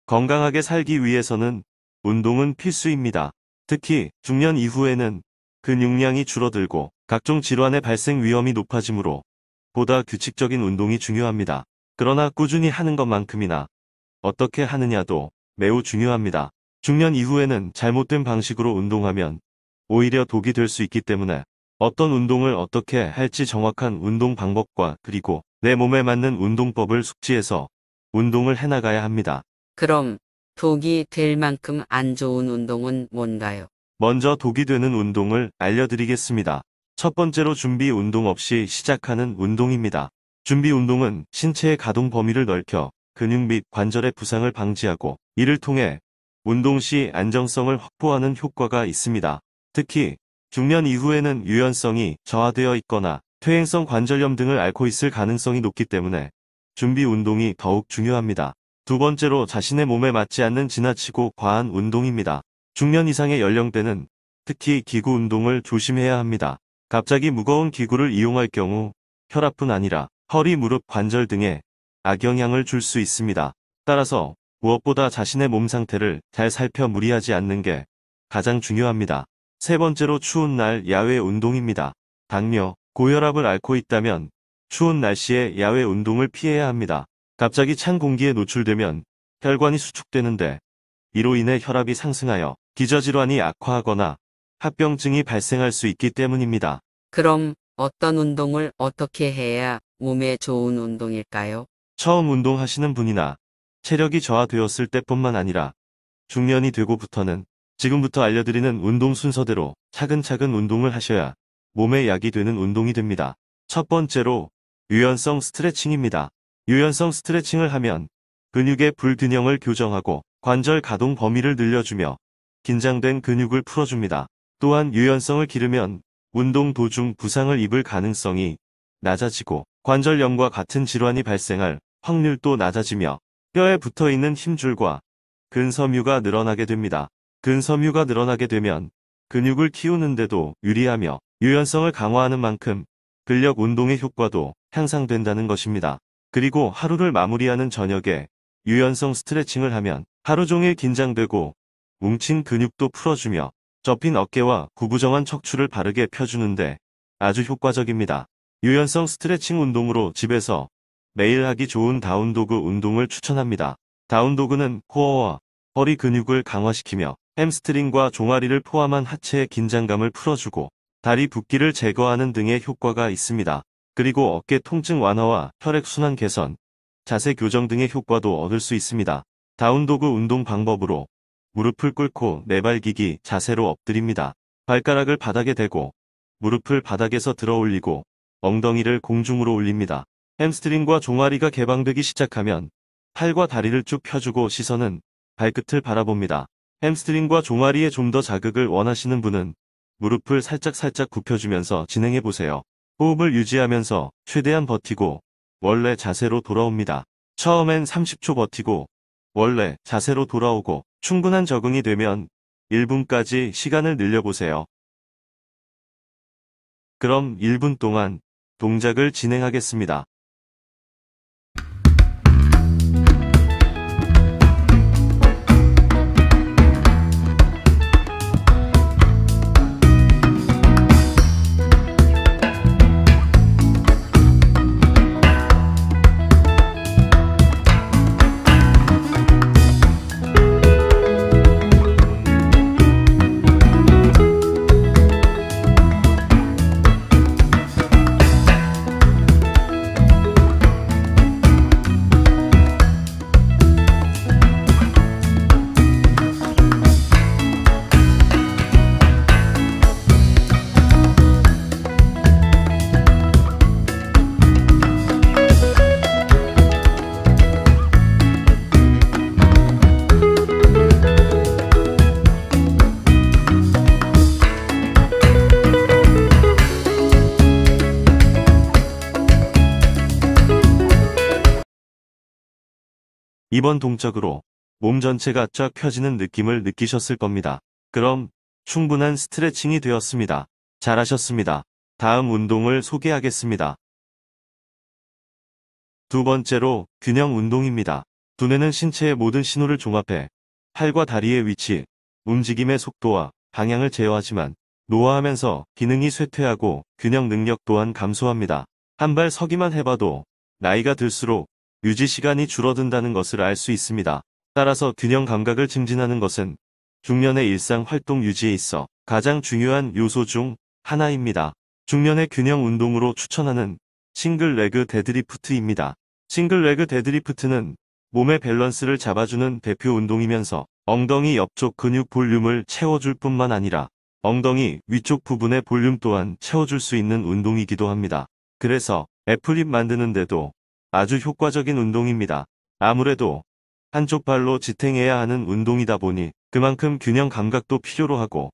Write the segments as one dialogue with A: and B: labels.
A: 건강하게 살기 위해서는 운동은 필수입니다. 특히 중년 이후에는 근육량이 줄어들고 각종 질환의 발생 위험이 높아지므로 보다 규칙적인 운동이 중요합니다. 그러나 꾸준히 하는 것만큼이나 어떻게 하느냐도 매우 중요합니다. 중년 이후에는 잘못된 방식으로 운동하면 오히려 독이 될 수 있기 때문에 어떤 운동을 어떻게 할지 정확한 운동 방법과 그리고 내 몸에 맞는 운동법을 숙지해서 운동을 해나가야 합니다.
B: 그럼 독이 될 만큼 안 좋은 운동은 뭔가요?
A: 먼저 독이 되는 운동을 알려드리겠습니다. 첫 번째로 준비 운동 없이 시작하는 운동입니다. 준비 운동은 신체의 가동 범위를 넓혀 근육 및 관절의 부상을 방지하고 이를 통해 운동 시 안정성을 확보하는 효과가 있습니다. 특히 중년 이후에는 유연성이 저하되어 있거나 퇴행성 관절염 등을 앓고 있을 가능성이 높기 때문에 준비 운동이 더욱 중요합니다. 두 번째로 자신의 몸에 맞지 않는 지나치고 과한 운동입니다. 중년 이상의 연령대는 특히 기구 운동을 조심해야 합니다. 갑자기 무거운 기구를 이용할 경우 혈압뿐 아니라 허리, 무릎, 관절 등에 악영향을 줄 수 있습니다. 따라서 무엇보다 자신의 몸 상태를 잘 살펴 무리하지 않는 게 가장 중요합니다. 세 번째로 추운 날 야외 운동입니다. 당뇨, 고혈압을 앓고 있다면 추운 날씨에 야외 운동을 피해야 합니다. 갑자기 찬 공기에 노출되면 혈관이 수축되는데 이로 인해 혈압이 상승하여 기저질환이 악화하거나 합병증이 발생할 수 있기 때문입니다.
B: 그럼 어떤 운동을 어떻게 해야 몸에 좋은 운동일까요?
A: 처음 운동하시는 분이나 체력이 저하되었을 때뿐만 아니라 중년이 되고부터는 지금부터 알려드리는 운동 순서대로 차근차근 운동을 하셔야 몸에 약이 되는 운동이 됩니다. 첫 번째로 유연성 스트레칭입니다. 유연성 스트레칭을 하면 근육의 불균형을 교정하고 관절 가동 범위를 늘려주며 긴장된 근육을 풀어줍니다. 또한 유연성을 기르면 운동 도중 부상을 입을 가능성이 낮아지고 관절염과 같은 질환이 발생할 확률도 낮아지며 뼈에 붙어있는 힘줄과 근섬유가 늘어나게 됩니다. 근섬유가 늘어나게 되면 근육을 키우는데도 유리하며 유연성을 강화하는 만큼 근력 운동의 효과도 향상된다는 것입니다. 그리고 하루를 마무리하는 저녁에 유연성 스트레칭을 하면 하루 종일 긴장되고 뭉친 근육도 풀어주며 접힌 어깨와 구부정한 척추를 바르게 펴주는데 아주 효과적입니다. 유연성 스트레칭 운동으로 집에서 매일 하기 좋은 다운도그 운동을 추천합니다. 다운도그는 코어와 허리 근육을 강화시키며 햄스트링과 종아리를 포함한 하체의 긴장감을 풀어주고 다리 붓기를 제거하는 등의 효과가 있습니다. 그리고 어깨 통증 완화와 혈액순환 개선, 자세 교정 등의 효과도 얻을 수 있습니다. 다운도그 운동 방법으로 무릎을 꿇고 내발기기 자세로 엎드립니다. 발가락을 바닥에 대고 무릎을 바닥에서 들어 올리고 엉덩이를 공중으로 올립니다. 햄스트링과 종아리가 개방되기 시작하면 팔과 다리를 쭉 펴주고 시선은 발끝을 바라봅니다. 햄스트링과 종아리에 좀 더 자극을 원하시는 분은 무릎을 살짝 굽혀주면서 진행해보세요. 호흡을 유지하면서 최대한 버티고 원래 자세로 돌아옵니다. 처음엔 30초 버티고 원래 자세로 돌아오고 충분한 적응이 되면 1분까지 시간을 늘려보세요. 그럼 1분 동안 동작을 진행하겠습니다. 이번 동작으로 몸 전체가 쫙 펴지는 느낌을 느끼셨을 겁니다. 그럼 충분한 스트레칭이 되었습니다. 잘하셨습니다. 다음 운동을 소개하겠습니다. 두 번째로 균형 운동입니다. 두뇌는 신체의 모든 신호를 종합해 팔과 다리의 위치, 움직임의 속도와 방향을 제어하지만 노화하면서 기능이 쇠퇴하고 균형 능력 또한 감소합니다. 한 발 서기만 해봐도 나이가 들수록 유지 시간이 줄어든다는 것을 알 수 있습니다. 따라서 균형 감각을 증진하는 것은 중년의 일상 활동 유지에 있어 가장 중요한 요소 중 하나입니다. 중년의 균형 운동으로 추천하는 싱글 레그 데드리프트입니다. 싱글 레그 데드리프트는 몸의 밸런스를 잡아주는 대표 운동이면서 엉덩이 옆쪽 근육 볼륨을 채워줄 뿐만 아니라 엉덩이 위쪽 부분의 볼륨 또한 채워줄 수 있는 운동이기도 합니다. 그래서 애플립 만드는데도 아주 효과적인 운동입니다. 아무래도 한쪽 발로 지탱해야 하는 운동이다 보니 그만큼 균형 감각도 필요로 하고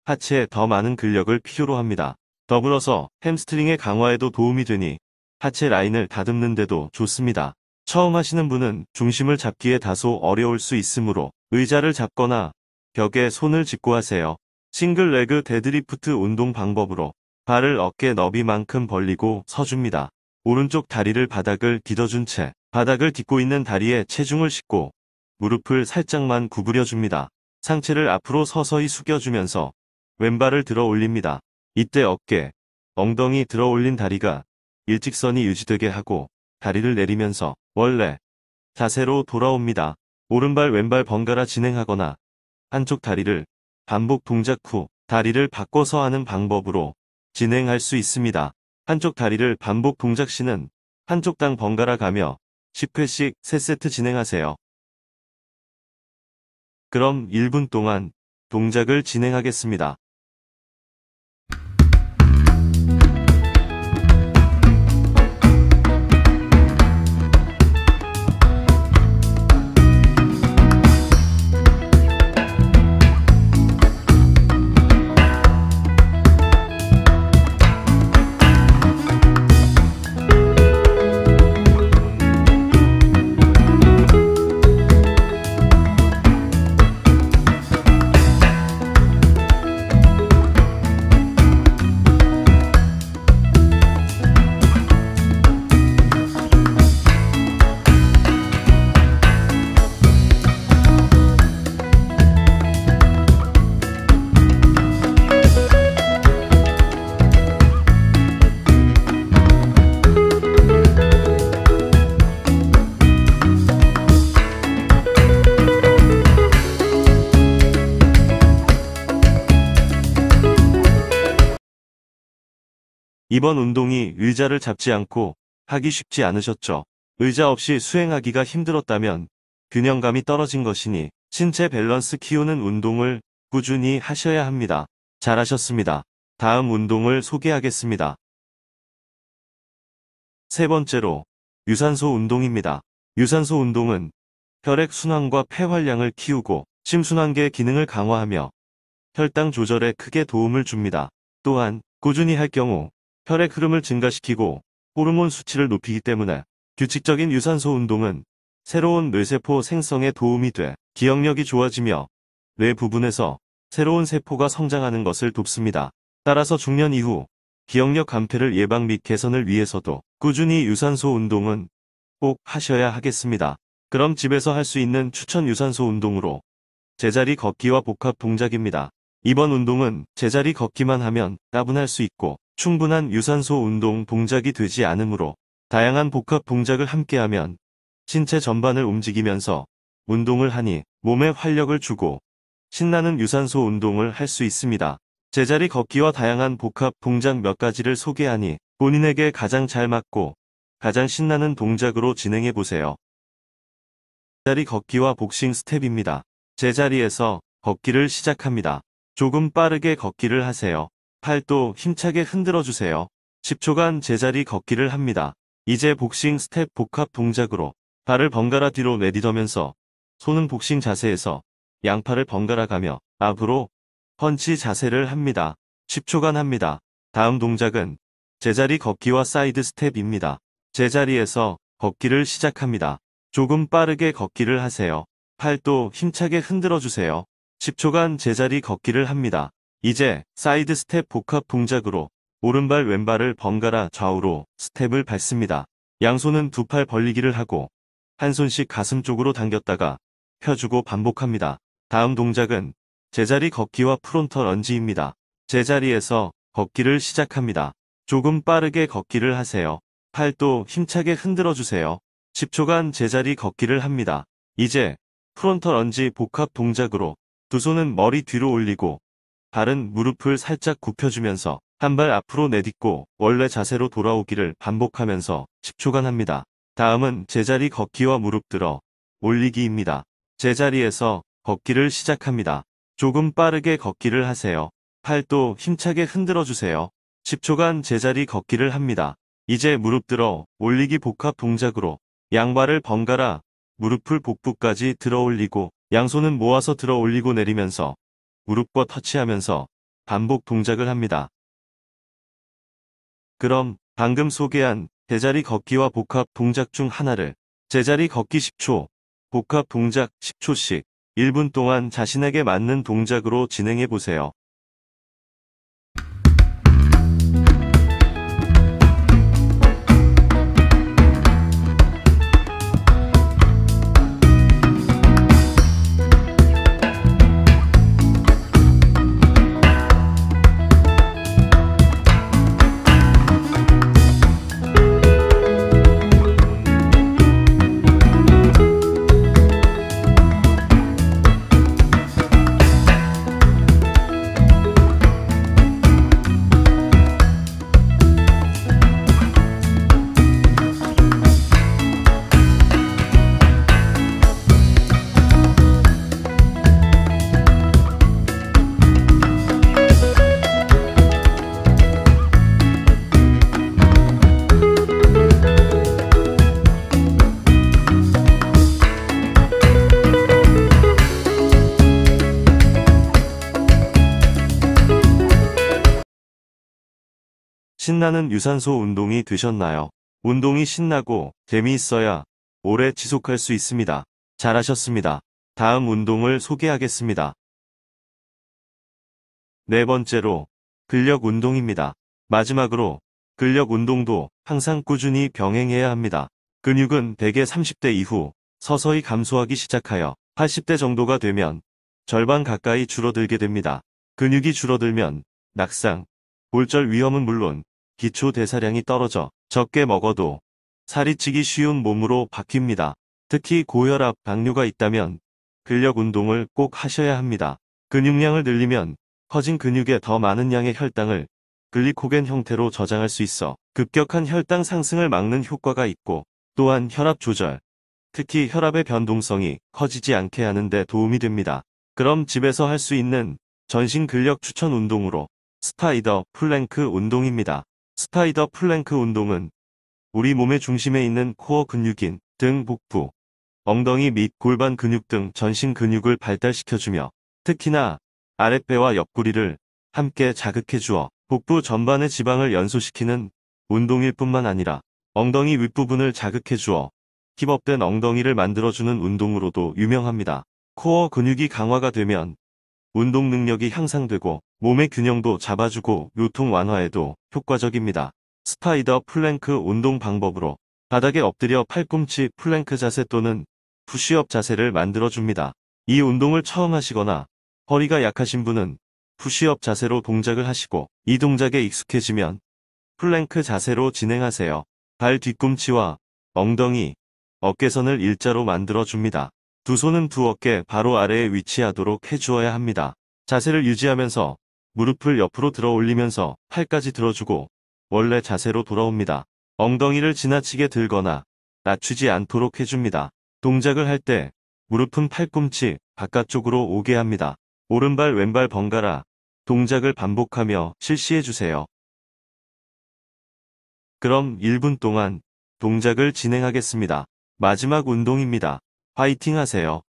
A: 하체에 더 많은 근력을 필요로 합니다. 더불어서 햄스트링의 강화에도 도움이 되니 하체 라인을 다듬는 데도 좋습니다. 처음 하시는 분은 중심을 잡기에 다소 어려울 수 있으므로 의자를 잡거나 벽에 손을 짚고 하세요. 싱글 레그 데드리프트 운동 방법으로 발을 어깨 너비만큼 벌리고 서줍니다. 오른쪽 다리를 바닥을 디뎌준 채 바닥을 딛고 있는 다리에 체중을 싣고 무릎을 살짝만 구부려줍니다. 상체를 앞으로 서서히 숙여주면서 왼발을 들어 올립니다. 이때 어깨, 엉덩이 들어 올린 다리가 일직선이 유지되게 하고 다리를 내리면서 원래 자세로 돌아옵니다. 오른발 왼발 번갈아 진행하거나 한쪽 다리를 반복 동작 후 다리를 바꿔서 하는 방법으로 진행할 수 있습니다. 한쪽 다리를 반복 동작 시는 한쪽당 번갈아 가며 10회씩 3세트 진행하세요. 그럼 1분 동안 동작을 진행하겠습니다. 이번 운동이 의자를 잡지 않고 하기 쉽지 않으셨죠? 의자 없이 수행하기가 힘들었다면 균형감이 떨어진 것이니 신체 밸런스 키우는 운동을 꾸준히 하셔야 합니다. 잘하셨습니다. 다음 운동을 소개하겠습니다. 세 번째로 유산소 운동입니다. 유산소 운동은 혈액 순환과 폐활량을 키우고 심순환계 기능을 강화하며 혈당 조절에 크게 도움을 줍니다. 또한 꾸준히 할 경우 혈액 흐름을 증가시키고 호르몬 수치를 높이기 때문에 규칙적인 유산소 운동은 새로운 뇌세포 생성에 도움이 돼 기억력이 좋아지며 뇌 부분에서 새로운 세포가 성장하는 것을 돕습니다. 따라서 중년 이후 기억력 감퇴를 예방 및 개선을 위해서도 꾸준히 유산소 운동은 꼭 하셔야 하겠습니다. 그럼 집에서 할 수 있는 추천 유산소 운동으로 제자리 걷기와 복합 동작입니다. 이번 운동은 제자리 걷기만 하면 따분할 수 있고 충분한 유산소 운동 동작이 되지 않으므로 다양한 복합 동작을 함께하면 신체 전반을 움직이면서 운동을 하니 몸에 활력을 주고 신나는 유산소 운동을 할 수 있습니다. 제자리 걷기와 다양한 복합 동작 몇 가지를 소개하니 본인에게 가장 잘 맞고 가장 신나는 동작으로 진행해 보세요. 제자리 걷기와 복싱 스텝입니다. 제자리에서 걷기를 시작합니다. 조금 빠르게 걷기를 하세요. 팔도 힘차게 흔들어 주세요. 10초간 제자리 걷기를 합니다. 이제 복싱 스텝 복합 동작으로 발을 번갈아 뒤로 내딛으면서 손은 복싱 자세에서 양팔을 번갈아 가며 앞으로 펀치 자세를 합니다. 10초간 합니다. 다음 동작은 제자리 걷기와 사이드 스텝입니다. 제자리에서 걷기를 시작합니다. 조금 빠르게 걷기를 하세요. 팔도 힘차게 흔들어 주세요. 10초간 제자리 걷기를 합니다. 이제 사이드 스텝 복합 동작으로 오른발 왼발을 번갈아 좌우로 스텝을 밟습니다. 양손은 두 팔 벌리기를 하고 한 손씩 가슴 쪽으로 당겼다가 펴주고 반복합니다. 다음 동작은 제자리 걷기와 프론터 런지입니다. 제자리에서 걷기를 시작합니다. 조금 빠르게 걷기를 하세요. 팔도 힘차게 흔들어 주세요. 10초간 제자리 걷기를 합니다. 이제 프론터 런지 복합 동작으로 두 손은 머리 뒤로 올리고 발은 무릎을 살짝 굽혀주면서 한 발 앞으로 내딛고 원래 자세로 돌아오기를 반복하면서 10초간 합니다. 다음은 제자리 걷기와 무릎 들어 올리기입니다. 제자리에서 걷기를 시작합니다. 조금 빠르게 걷기를 하세요. 팔도 힘차게 흔들어 주세요. 10초간 제자리 걷기를 합니다. 이제 무릎 들어 올리기 복합 동작으로 양발을 번갈아 무릎을 복부까지 들어 올리고 양손은 모아서 들어 올리고 내리면서 무릎과 터치하면서 반복 동작을 합니다. 그럼 방금 소개한 제자리 걷기와 복합 동작 중 하나를 제자리 걷기 10초, 복합 동작 10초씩 1분 동안 자신에게 맞는 동작으로 진행해 보세요. 신나는 유산소 운동이 되셨나요? 운동이 신나고 재미있어야 오래 지속할 수 있습니다. 잘하셨습니다. 다음 운동을 소개하겠습니다. 네 번째로 근력 운동입니다. 마지막으로 근력 운동도 항상 꾸준히 병행해야 합니다. 근육은 대개 30대 이후 서서히 감소하기 시작하여 80대 정도가 되면 절반 가까이 줄어들게 됩니다. 근육이 줄어들면 낙상, 골절 위험은 물론 기초 대사량이 떨어져 적게 먹어도 살이 찌기 쉬운 몸으로 바뀝니다. 특히 고혈압, 당뇨가 있다면 근력 운동을 꼭 하셔야 합니다. 근육량을 늘리면 커진 근육에 더 많은 양의 혈당을 글리코겐 형태로 저장할 수 있어 급격한 혈당 상승을 막는 효과가 있고 또한 혈압 조절, 특히 혈압의 변동성이 커지지 않게 하는 데 도움이 됩니다. 그럼 집에서 할 수 있는 전신 근력 추천 운동으로 스파이더 플랭크 운동입니다. 스파이더 플랭크 운동은 우리 몸의 중심에 있는 코어 근육인 등, 복부, 엉덩이 및 골반 근육 등 전신 근육을 발달시켜주며 특히나 아랫배와 옆구리를 함께 자극해주어 복부 전반의 지방을 연소시키는 운동일 뿐만 아니라 엉덩이 윗부분을 자극해주어 힙업된 엉덩이를 만들어주는 운동으로도 유명합니다. 코어 근육이 강화가 되면 운동 능력이 향상되고 몸의 균형도 잡아주고 요통 완화에도 효과적입니다. 스파이더 플랭크 운동 방법으로 바닥에 엎드려 팔꿈치 플랭크 자세 또는 푸시업 자세를 만들어줍니다. 이 운동을 처음 하시거나 허리가 약하신 분은 푸시업 자세로 동작을 하시고 이 동작에 익숙해지면 플랭크 자세로 진행하세요. 발 뒤꿈치와 엉덩이, 어깨선을 일자로 만들어줍니다. 두 손은 두 어깨 바로 아래에 위치하도록 해주어야 합니다. 자세를 유지하면서 무릎을 옆으로 들어 올리면서 팔까지 들어주고 원래 자세로 돌아옵니다. 엉덩이를 지나치게 들거나 낮추지 않도록 해줍니다. 동작을 할 때 무릎은 팔꿈치 바깥쪽으로 오게 합니다. 오른발 왼발 번갈아 동작을 반복하며 실시해주세요. 그럼 1분 동안 동작을 진행하겠습니다. 마지막 운동입니다. 화이팅 하세요.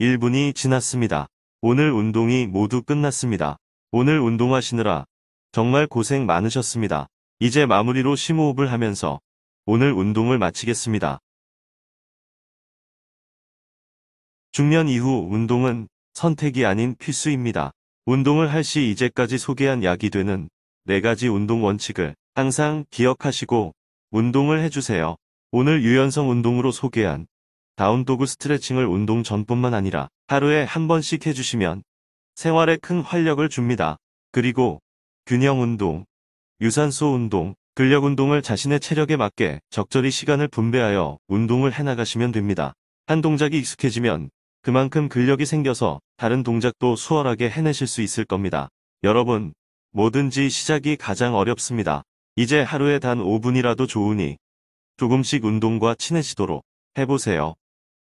A: 1분이 지났습니다. 오늘 운동이 모두 끝났습니다. 오늘 운동하시느라 정말 고생 많으셨습니다. 이제 마무리로 심호흡을 하면서 오늘 운동을 마치겠습니다. 중년 이후 운동은 선택이 아닌 필수입니다. 운동을 할 시 이제까지 소개한 약이 되는 4가지 운동 원칙을 항상 기억하시고 운동을 해주세요. 오늘 유연성 운동으로 소개한 다운도그 스트레칭을 운동 전뿐만 아니라 하루에 한 번씩 해주시면 생활에 큰 활력을 줍니다. 그리고 균형 운동, 유산소 운동, 근력 운동을 자신의 체력에 맞게 적절히 시간을 분배하여 운동을 해나가시면 됩니다. 한 동작이 익숙해지면 그만큼 근력이 생겨서 다른 동작도 수월하게 해내실 수 있을 겁니다. 여러분, 뭐든지 시작이 가장 어렵습니다. 이제 하루에 단 5분이라도 좋으니 조금씩 운동과 친해지도록 해보세요.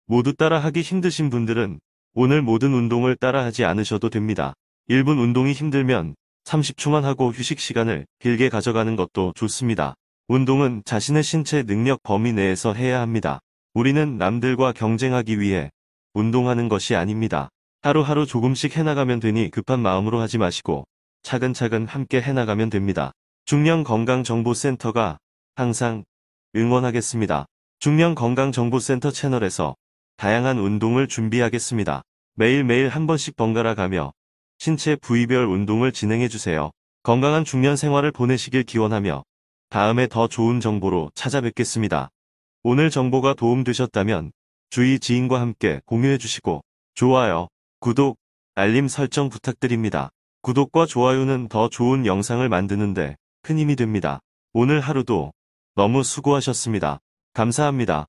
A: 모두 따라하기 힘드신 분들은 오늘 모든 운동을 따라하지 않으셔도 됩니다. 1분 운동이 힘들면 30초만 하고 휴식 시간을 길게 가져가는 것도 좋습니다. 운동은 자신의 신체 능력 범위 내에서 해야 합니다. 우리는 남들과 경쟁하기 위해 운동하는 것이 아닙니다. 하루하루 조금씩 해나가면 되니 급한 마음으로 하지 마시고 차근차근 함께 해나가면 됩니다. 중년건강정보센터가 항상 응원하겠습니다. 중년건강정보센터 채널에서 다양한 운동을 준비하겠습니다. 매일매일 한 번씩 번갈아 가며 신체 부위별 운동을 진행해주세요. 건강한 중년 생활을 보내시길 기원하며 다음에 더 좋은 정보로 찾아뵙겠습니다. 오늘 정보가 도움되셨다면 주위 지인과 함께 공유해주시고 좋아요, 구독, 알림 설정 부탁드립니다. 구독과 좋아요는 더 좋은 영상을 만드는데 큰 힘이 됩니다. 오늘 하루도 너무 수고하셨습니다. 감사합니다.